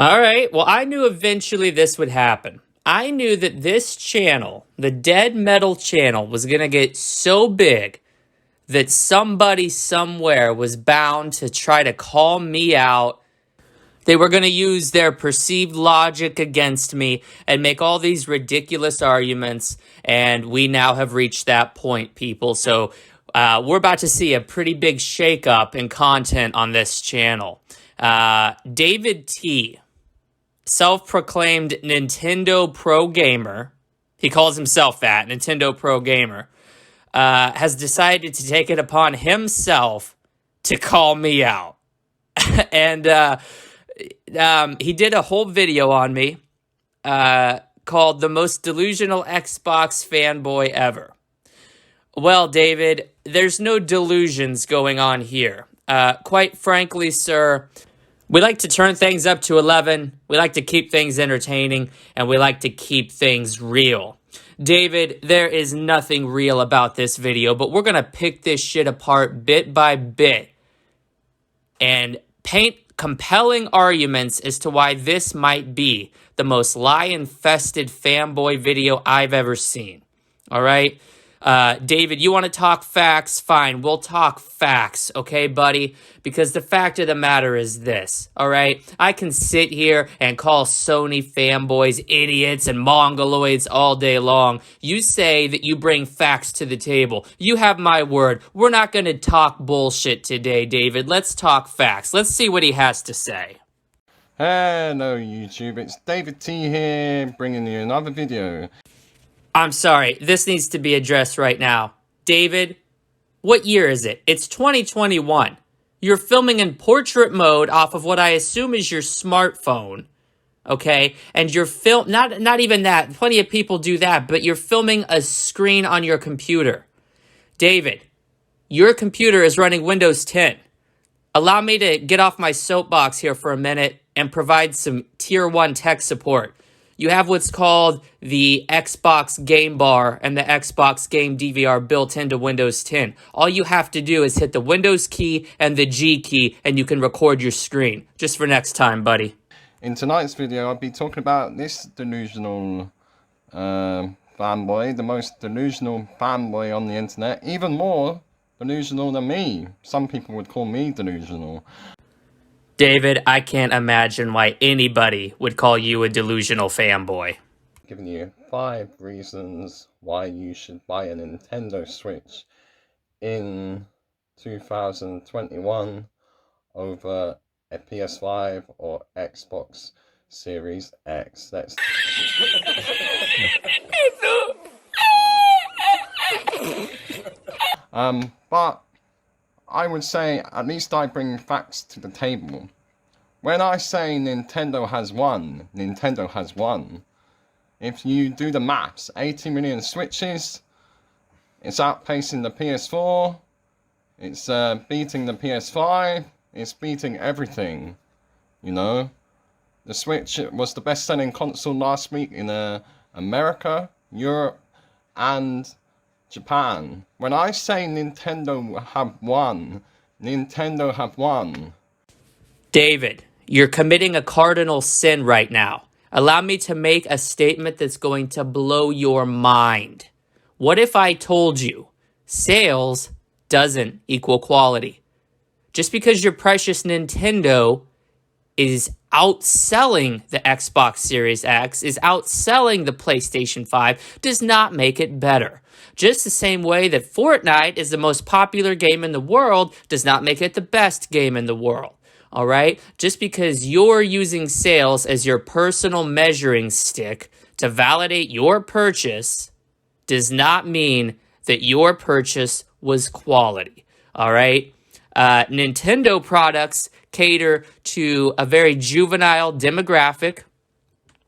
All right. Well, I knew eventually this would happen. I knew that this channel, the Dead Metal channel, was going to get so big that somebody somewhere was bound to try to call me out. They were going to use their perceived logic against me and make all these ridiculous arguments. And we now have reached that point, people. So we're about to see a pretty big shakeup in content on this channel. David T., self-proclaimed Nintendo Pro Gamer, he calls himself that, Nintendo Pro Gamer, has decided to take it upon himself to call me out. And he did a whole video on me called The Most Delusional Xbox Fanboy Ever. Well, David, there's no delusions going on here. Quite frankly, sir, we like to turn things up to 11, we like to keep things entertaining, and we like to keep things real. David, there is nothing real about this video, but we're going to pick this shit apart bit by bit and paint compelling arguments as to why this might be the most lie-infested fanboy video I've ever seen. All right? David, you want to talk facts? Fine, we'll talk facts, okay, buddy? Because the fact of the matter is this, all right? I can sit here and call Sony fanboys idiots and mongoloids all day long. You say that you bring facts to the table. You have my word. We're not going to talk bullshit today, David. Let's talk facts. Let's see what he has to say. Hello, YouTube. It's David T here, bringing you another video. I'm sorry, this needs to be addressed right now. David, what year is it? It's 2021. You're filming in portrait mode off of what I assume is your smartphone, okay? And you're not even that. Plenty of people do that, but you're filming a screen on your computer. David, your computer is running Windows 10. Allow me to get off my soapbox here for a minute and provide some tier 1 tech support. You have what's called the Xbox Game Bar and the Xbox Game DVR built into Windows 10. All you have to do is hit the Windows key and the G key, and you can record your screen. Just for next time, buddy. In tonight's video, I'll be talking about this delusional fanboy, the most delusional fanboy on the internet, even more delusional than me. Some people would call me delusional. David, I can't imagine why anybody would call you a delusional fanboy. Giving you 5 reasons why you should buy a Nintendo Switch in 2021 over a PS5 or Xbox Series X. That's but I would say at least I bring facts to the table. When I say Nintendo has won, Nintendo has won. If you do the maths, 80 million Switches, it's outpacing the PS4, it's beating the PS5, it's beating everything, you know. The Switch was the best-selling console last week in America, Europe, and Japan. When I say Nintendo have won, Nintendo have won. David, you're committing a cardinal sin right now. Allow me to make a statement that's going to blow your mind. What if I told you sales doesn't equal quality? Just because your precious Nintendo is outselling the Xbox Series X, is outselling the PlayStation 5, does not make it better. Just the same way that Fortnite is the most popular game in the world does not make it the best game in the world. All right? Just because you're using sales as your personal measuring stick to validate your purchase does not mean that your purchase was quality. All right? Nintendo products cater to a very juvenile demographic.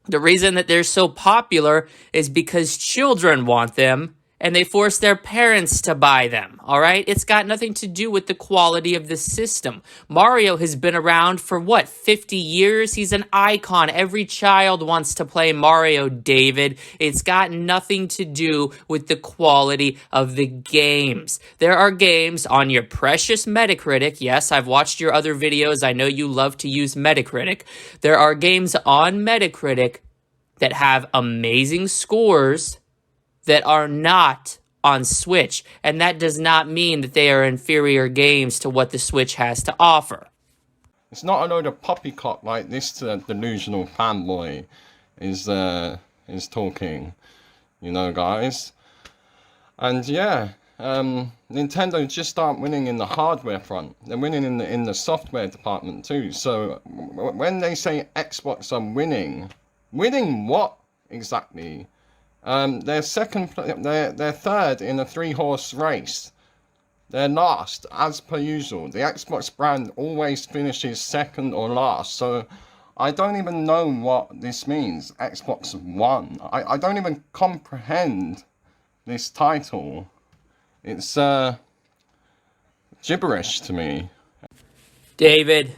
The reason that they're so popular is because children want them and they force their parents to buy them, all right? It's got nothing to do with the quality of the system. Mario has been around for, what, 50 years? He's an icon. Every child wants to play Mario, David. It's got nothing to do with the quality of the games. There are games on your precious Metacritic. Yes, I've watched your other videos. I know you love to use Metacritic. There are games on Metacritic that have amazing scores that are not on Switch, and that does not mean that they are inferior games to what the Switch has to offer. It's not a load of poppycock like this delusional fanboy is talking, you know, guys. And yeah, Nintendo just aren't winning in the hardware front. They're winning in the software department too. So when they say Xbox are winning what exactly? They're third in a 3-horse race. They're last, as per usual. The Xbox brand always finishes second or last. So I don't even know what this means. Xbox One. I don't even comprehend this title. It's gibberish to me. David,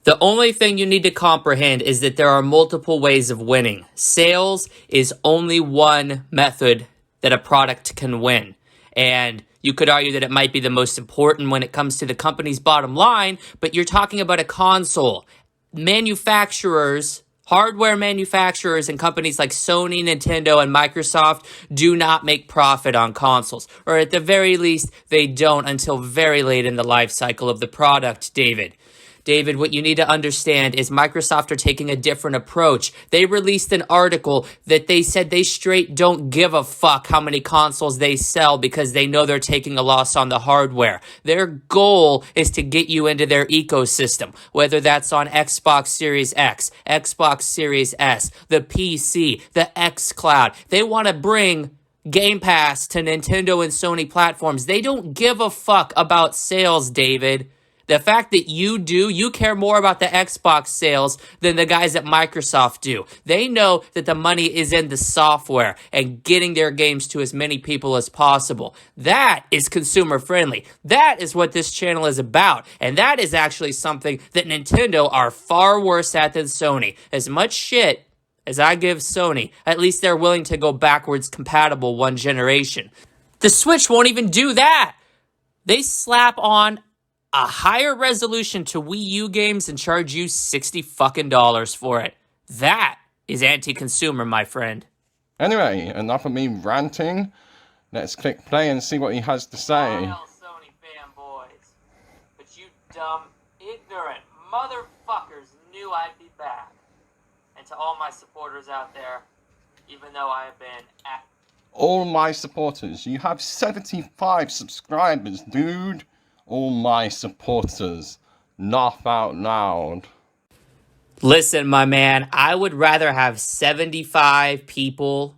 the only thing you need to comprehend is that there are multiple ways of winning. Sales is only one method that a product can win. And you could argue that it might be the most important when it comes to the company's bottom line, but you're talking about a console. Manufacturers, hardware manufacturers and companies like Sony, Nintendo, and Microsoft do not make profit on consoles. Or at the very least, they don't until very late in the life cycle of the product, David. David, what you need to understand is Microsoft are taking a different approach. They released an article that they said they straight don't give a fuck how many consoles they sell because they know they're taking a loss on the hardware. Their goal is to get you into their ecosystem, whether that's on Xbox Series X, Xbox Series S, the PC, the xCloud. They want to bring Game Pass to Nintendo and Sony platforms. They don't give a fuck about sales, David. The fact that you care more about the Xbox sales than the guys at Microsoft do. They know that the money is in the software and getting their games to as many people as possible. That is consumer friendly. That is what this channel is about. And that is actually something that Nintendo are far worse at than Sony. As much shit as I give Sony, at least they're willing to go backwards compatible one generation. The Switch won't even do that. They slap on a higher resolution to Wii U games and charge you $60 fucking for it. That is anti-consumer, my friend. Anyway, enough of me ranting. Let's click play and see what he has to say. Well, Sony fanboys, but you dumb, ignorant motherfuckers knew I'd be back. And to all my supporters out there, even though I have been at... All my supporters, you have 75 subscribers, dude. All my supporters, laugh out loud. Listen, my man, I would rather have 75 people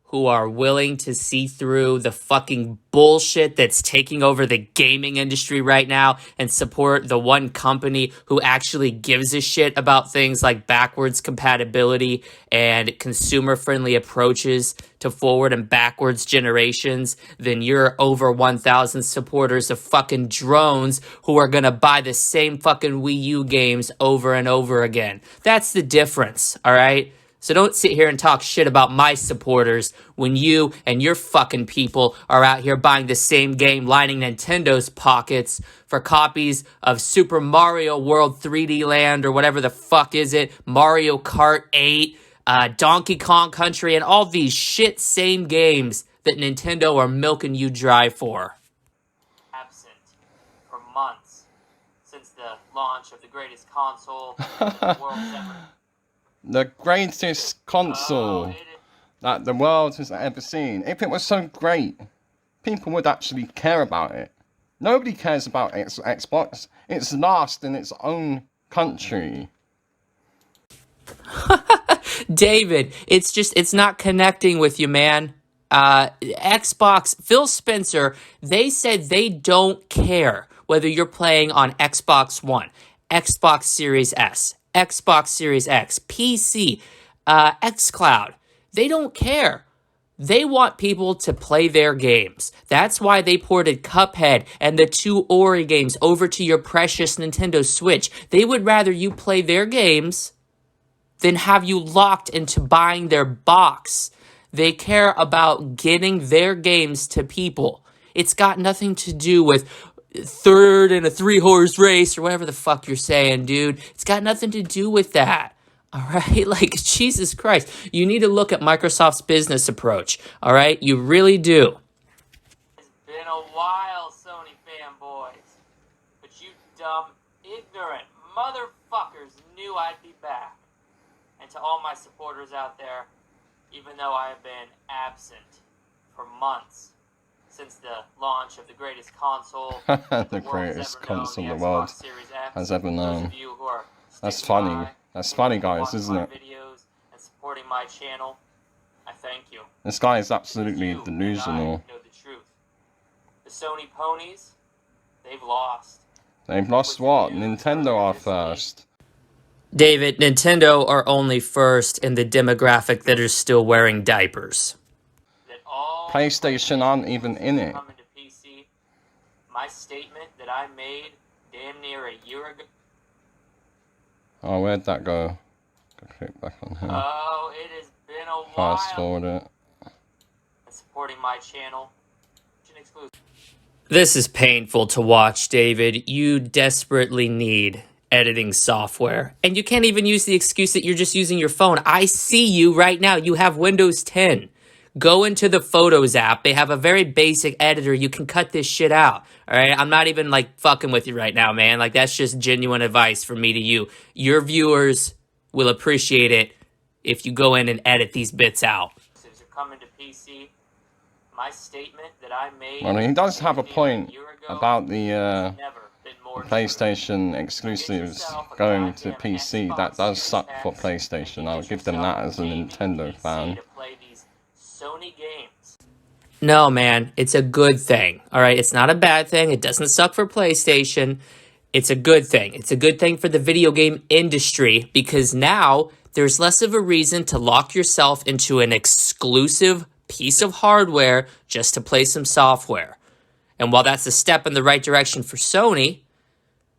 who are willing to see through the fucking bullshit that's taking over the gaming industry right now and support the one company who actually gives a shit about things like backwards compatibility and consumer-friendly approaches to forward and backwards generations than your over 1,000 supporters of fucking drones who are gonna buy the same fucking Wii U games over and over again. That's the difference, all right? So don't sit here and talk shit about my supporters when you and your fucking people are out here buying the same game, lining Nintendo's pockets for copies of Super Mario World 3D Land or whatever the fuck is it, Mario Kart 8, Donkey Kong Country, and all these shit same games that Nintendo are milking you dry for. Absent for months since the launch of the greatest console the world's ever... The greatest console that the world has ever seen. If it was so great, people would actually care about it. Nobody cares about Xbox. It's last in its own country. David, it's not connecting with you, man. Xbox, Phil Spencer, they said they don't care whether you're playing on Xbox One, Xbox Series S, Xbox Series X, PC, xCloud. They don't care. They want people to play their games. That's why they ported Cuphead and the 2 Ori games over to your precious Nintendo Switch. They would rather you play their games than have you locked into buying their box. They care about getting their games to people. It's got nothing to do with third in a 3-horse race or whatever the fuck you're saying, dude. It's got nothing to do with that. All right? Like, Jesus Christ. You need to look at Microsoft's business approach. All right? You really do. It's been a while, Sony fanboys. But you dumb, ignorant motherfuckers knew I'd be back. And to all my supporters out there, even though I have been absent for months since the launch of the greatest console the greatest console the world has ever known. That's funny. That's funny, guys, isn't it? Videos and supporting my channel, I thank you. This guy is absolutely delusional. Know the truth. The Sony ponies, they've lost. They've lost what? Nintendo are first. David, Nintendo are only first in the demographic that is still wearing diapers. PlayStation aren't even in it. PC, my statement that I made damn near a year ago. Oh, where'd that go? Click back on here. Oh, it has been a while. Fast forward it. Supporting my channel. This is painful to watch, David. You desperately need editing software. And you can't even use the excuse that you're just using your phone. I see you right now. You have Windows 10. Go into the Photos app. They have a very basic editor. You can cut this shit out. All right? I'm not even, like, fucking with you right now, man. Like, that's just genuine advice from me to you. Your viewers will appreciate it if you go in and edit these bits out. Since you're coming to PC, my statement that I made... Well, he does have a point about the PlayStation exclusives going to PC. That does suck for PlayStation. I'll give them that as a Nintendo fan. Sony games. No, man, it's a good thing. All right, it's not a bad thing. It doesn't suck for PlayStation. It's a good thing. It's a good thing for the video game industry because now there's less of a reason to lock yourself into an exclusive piece of hardware just to play some software. And while that's a step in the right direction for Sony,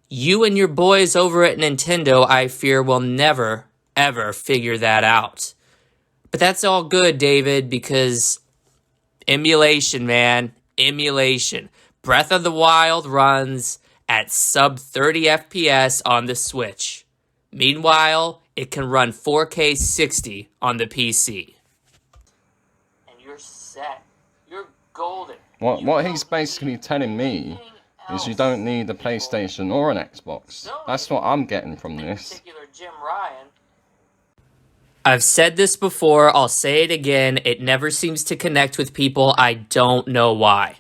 you and your boys over at Nintendo, I fear, will never, ever figure that out. But that's all good, David, because emulation, man. Emulation. Breath of the Wild runs at sub 30 FPS on the Switch. Meanwhile, it can run 4K 60 on the PC. And you're set. You're golden. What he's basically telling me is you don't need a PlayStation or an Xbox. That's what I'm getting from this. Jim Ryan. I've said this before, I'll say it again, it never seems to connect with people, I don't know why.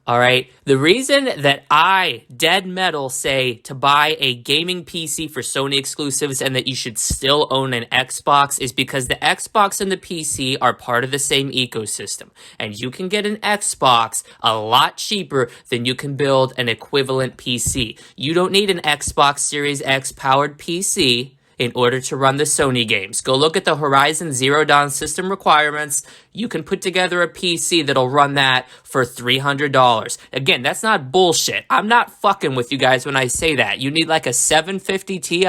Alright, the reason that I, dead metal, say to buy a gaming PC for Sony exclusives and that you should still own an Xbox is because the Xbox and the PC are part of the same ecosystem. And you can get an Xbox a lot cheaper than you can build an equivalent PC. You don't need an Xbox Series X powered PC in order to run the Sony games. Go look at the Horizon Zero Dawn system requirements. You can put together a PC that'll run that for $300. Again, that's not bullshit. I'm not fucking with you guys when I say that. You need like a 750 Ti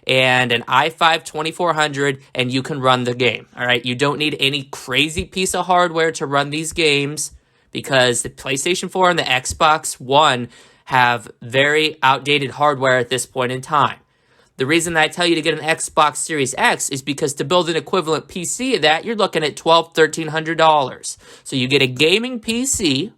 and an i5 2400 and you can run the game. All right, you don't need any crazy piece of hardware to run these games because the PlayStation 4 and the Xbox One have very outdated hardware at this point in time. The reason that I tell you to get an Xbox Series X is because to build an equivalent PC of that, you're looking at $1,200, $1,300. So you get a gaming PC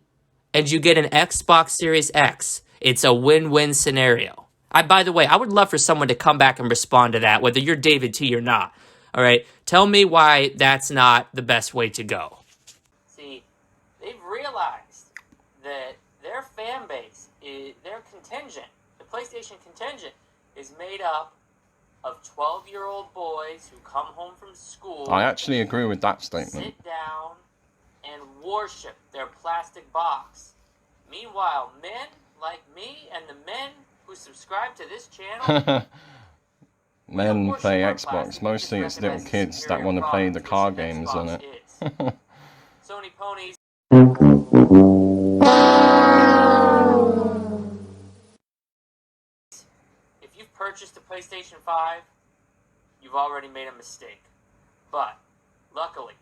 and you get an Xbox Series X. It's a win-win scenario. By the way, I would love for someone to come back and respond to that, whether you're David T or not. All right, tell me why that's not the best way to go. See, they've realized that their fan base, their contingent, the PlayStation contingent, is made up of 12-year-old boys who come home from school. I actually agree with that statement. Sit down and worship their plastic box. Meanwhile, men like me and the men who subscribe to this channel... Men play Xbox. Mostly it's little kids that want to play the car games on it. Sony ponies. If you've purchased a PlayStation 5, you've already made a mistake. But, luckily,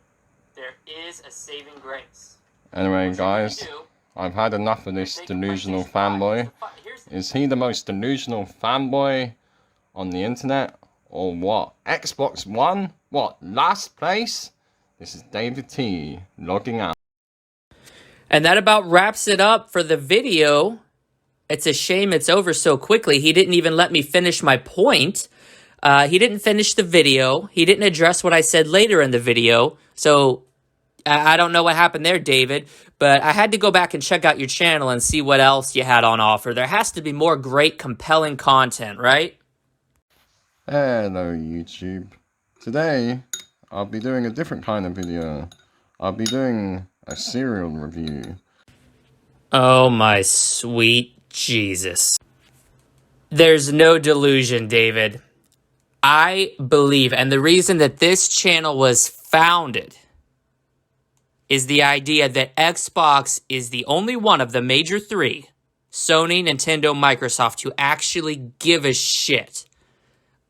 there is a saving grace. Anyway, guys, I've had enough of this delusional fanboy. Is he the most delusional fanboy on the internet? Or what? Xbox One? What? Last place? This is David T. logging out. And that about wraps it up for the video. It's a shame it's over so quickly. He didn't even let me finish my point. He didn't finish the video. He didn't address what I said later in the video. So I don't know what happened there, David. But I had to go back and check out your channel and see what else you had on offer. There has to be more great, compelling content, right? Hello, YouTube. Today, I'll be doing a different kind of video. I'll be doing a cereal review. Oh, my sweet Jesus. There's no delusion, David. I believe, and the reason that this channel was founded is the idea that Xbox is the only one of the major three, Sony, Nintendo, Microsoft, to actually give a shit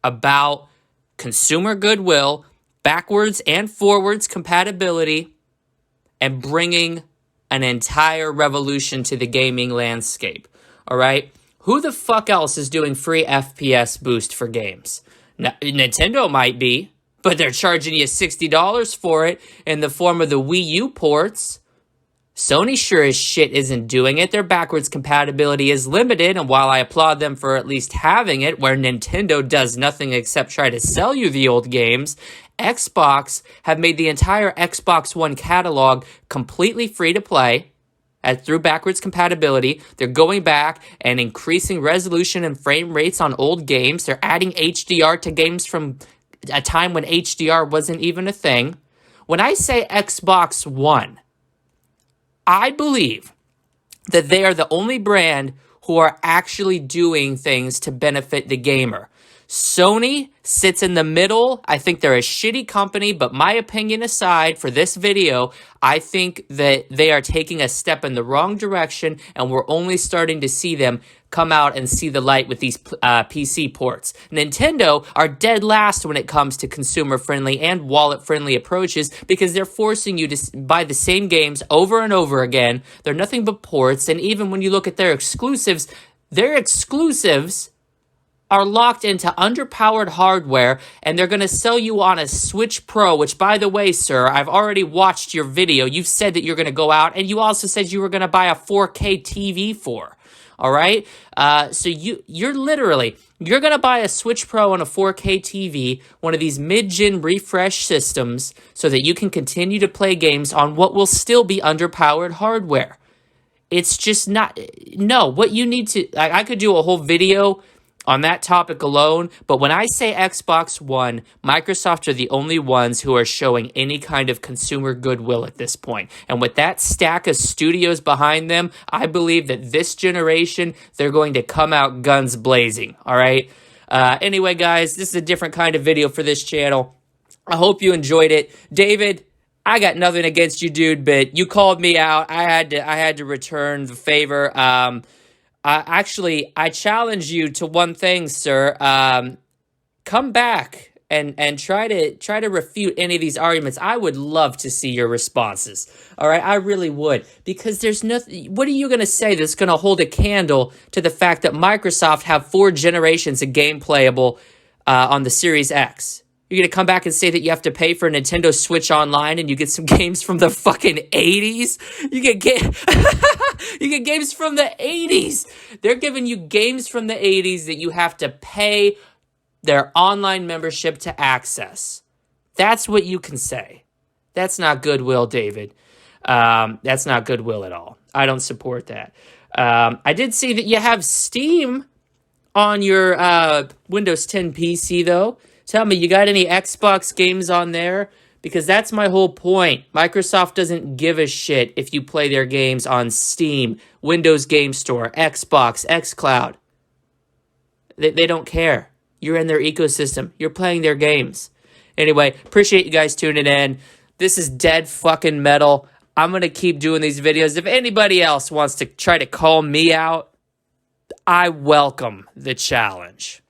about consumer goodwill, backwards and forwards compatibility, and bringing an entire revolution to the gaming landscape. All right? Who the fuck else is doing free FPS boost for games? Nintendo might be, but they're charging you $60 for it in the form of the Wii U ports. Sony sure as shit isn't doing it. Their backwards compatibility is limited, and while I applaud them for at least having it, where Nintendo does nothing except try to sell you the old games, Xbox have made the entire Xbox One catalog completely free to play through backwards compatibility. They're going back and increasing resolution and frame rates on old games. They're adding HDR to games from a time when HDR wasn't even a thing. When I say Xbox One, I believe that they are the only brand who are actually doing things to benefit the gamer. Sony sits in the middle. I think they're a shitty company, but my opinion aside for this video, I think that they are taking a step in the wrong direction, and we're only starting to see them come out and see the light with these PC ports. Nintendo are dead last when it comes to consumer-friendly and wallet-friendly approaches because they're forcing you to buy the same games over and over again. They're nothing but ports, and even when you look at their exclusives are locked into underpowered hardware, and they're going to sell you on a Switch Pro, which, by the way, sir, I've already watched your video. You've said that you're going to go out, and you also said you were going to buy a 4K TV for. All right? So you're going to buy a Switch Pro and a 4K TV, one of these mid-gen refresh systems, so that you can continue to play games on what will still be underpowered hardware. It's just not... No, what you need to... I could do a whole video on that topic alone, but when I say Xbox One, Microsoft are the only ones who are showing any kind of consumer goodwill at this point. And with that stack of studios behind them, I believe that this generation, they're going to come out guns blazing, all right? Anyway, guys, this is a different kind of video for this channel. I hope you enjoyed it. David, I got nothing against you, dude, but you called me out. I had to return the favor. Actually, I challenge you to one thing, sir. Come back and try to refute any of these arguments. I would love to see your responses. All right, I really would, because there's nothing. What are you going to say that's going to hold a candle to the fact that Microsoft have 4 generations of game playable on the Series X? You're going to come back and say that you have to pay for a Nintendo Switch Online and you get some games from the fucking 80s? You get games from the 80s. They're giving you games from the 80s that you have to pay their online membership to access. That's what you can say. That's not goodwill, David. That's not goodwill at all. I don't support that. I did see that you have Steam on your Windows 10 PC, though. Tell me, you got any Xbox games on there? Because that's my whole point. Microsoft doesn't give a shit if you play their games on Steam, Windows Game Store, Xbox, xCloud. They don't care. You're in their ecosystem. You're playing their games. Anyway, appreciate you guys tuning in. This is Dead Fucking Metal. I'm going to keep doing these videos. If anybody else wants to try to call me out, I welcome the challenge.